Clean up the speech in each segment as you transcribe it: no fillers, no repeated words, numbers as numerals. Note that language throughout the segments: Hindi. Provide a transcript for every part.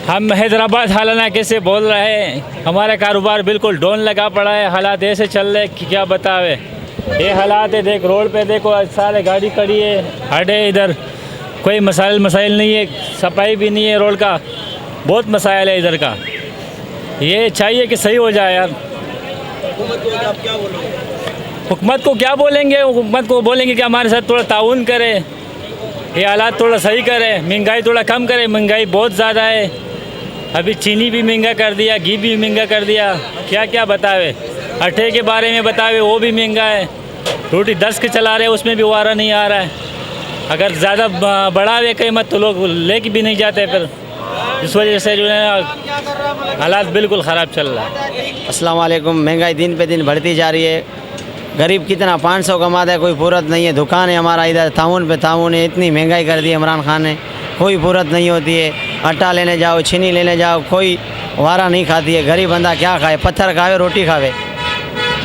हम हैदराबाद हालाना से बोल रहे हैं। हमारा कारोबार बिल्कुल डाउन लगा पड़ा है। हालात ऐसे चल रहे कि क्या बतावे। ये हालात है, देख रोड पे देखो सारे गाड़ी खड़ी है, हटे इधर कोई मसाइल नहीं है, सफाई भी नहीं है रोड का, बहुत मसाइल है इधर का। ये चाहिए कि सही हो जाए यार। हुकूमत को क्या बोलेंगे? हुकूमत को बोलेंगे कि हमारे साथ थोड़ा ताउन करे, ये हालात थोड़ा सही करे, महंगाई थोड़ा कम करे। महंगाई बहुत ज़्यादा है, अभी चीनी भी महंगा कर दिया, घी भी महंगा कर दिया, क्या क्या बतावे। आटे के बारे में बतावे, वो भी महंगा है। रोटी 10 के चला रहे हैं, उसमें भी वारा नहीं आ रहा है। अगर ज़्यादा बढ़ा हुए कीमत तो लोग लेके भी नहीं जाते फिर। इस वजह से जो है हालात बिल्कुल ख़राब चल रहा है। अस्सलाम वालेकुम। महंगाई दिन पे दिन बढ़ती जा रही है। गरीब कितना 500 कमाता है, कोई पूरत नहीं है। दुकान है हमारा इधर, ताउन पे ताउन है। इतनी महंगाई कर दी है इमरान खान ने, कोई पूरत नहीं होती है। आटा लेने जाओ, चीनी लेने जाओ, कोई वारा नहीं खाती है। गरीब बंदा क्या खाए? पत्थर खावे, रोटी खावे।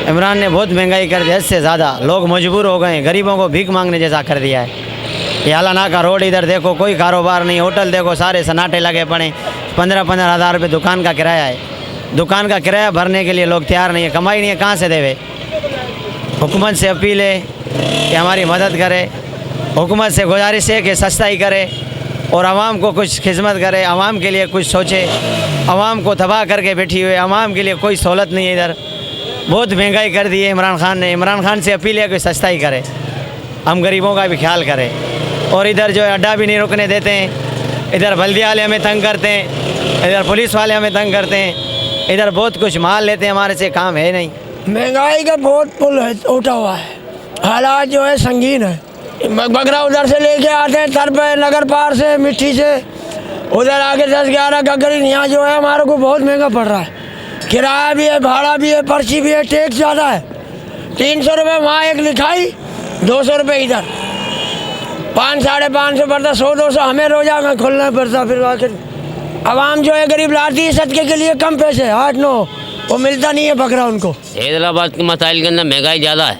इमरान ने बहुत महंगाई कर दी, हद से ज़्यादा। लोग मजबूर हो गए, गरीबों को भीख मांगने जैसा कर दिया है। ये हालाना का रोड इधर देखो, कोई कारोबार नहीं। होटल देखो, सारे सन्नाटे लगे पड़े। 15-15 हज़ार रुपये दुकान का किराया है। दुकान का किराया भरने के लिए लोग तैयार नहीं है। कमाई नहीं है, कहाँ से देवे? हुकूमत से अपील है कि हमारी मदद करे। हुकूमत से गुजारिश है कि सस्ताई करे और आवाम को कुछ खिदमत करे, आवाम के लिए कुछ सोचे। आवाम को तबाह करके बैठी हुई है, आवाम के लिए कोई सहूलत नहीं है। इधर बहुत महंगाई कर दी है इमरान खान ने। इमरान खान से अपील है कि सस्ताई करे, हम गरीबों का भी ख्याल करें। और इधर जो है अड्डा भी नहीं रुकने देते हैं। इधर बल्दिया वाले हमें तंग करते हैं, इधर पुलिस वाले हमें तंग करते हैं। इधर बहुत कुछ माल लेते हैं, हमारे से काम है नहीं। महंगाई का बहुत पुल है, उठा हुआ है। हालात जो है संगीन है। बगरा उधर से लेके आते हैं, तर पे नगर पार से, मिट्टी से, उधर आके 10-11 गगरी। यहाँ जो है हमारे को बहुत महंगा पड़ रहा है। किराया भी है, भाड़ा भी है, पर्ची भी है, टैक्स ज़्यादा है। 300 रुपये वहाँ एक लिखाई, 200 रुपये इधर, 500-550 पड़ता, 100-200 हमें रोजा में खोलना पड़ता। फिर आखिर आवाम जो है गरीब लाती है सदके के लिए कम पैसे 8-9, वो मिलता नहीं है बकरा उनको। हैदराबाद के मसाइल के अंदर महंगाई ज़्यादा है,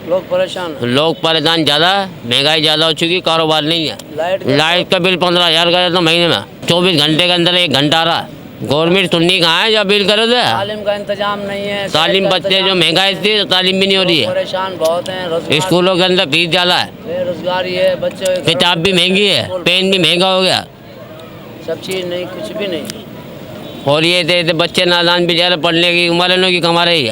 लोग परेशान ज़्यादा है। महंगाई ज़्यादा हो चुकी, कारोबार नहीं है। लाइट का बिल 15,000 का जाता महीने में, 24 घंटे के अंदर 1 घंटा आ रहा है। गवर्नमेंट सुननी कहाँ है जब बिल करे थे? तालीम का इंतजाम नहीं है। तालीम बच्चे जो महंगाई थी तो तालीम भी नहीं हो रही है। परेशान बहुत हैं। स्कूलों के अंदर फीस ज़्यादा है, बेरोजगारी है, बच्चे किताब भी महंगी है, पेन भी महंगा हो गया, सब चीज़ नहीं, कुछ भी नहीं। और ये थे बच्चे नादान बेचारे, पढ़ने की उम्र की कमा रही है।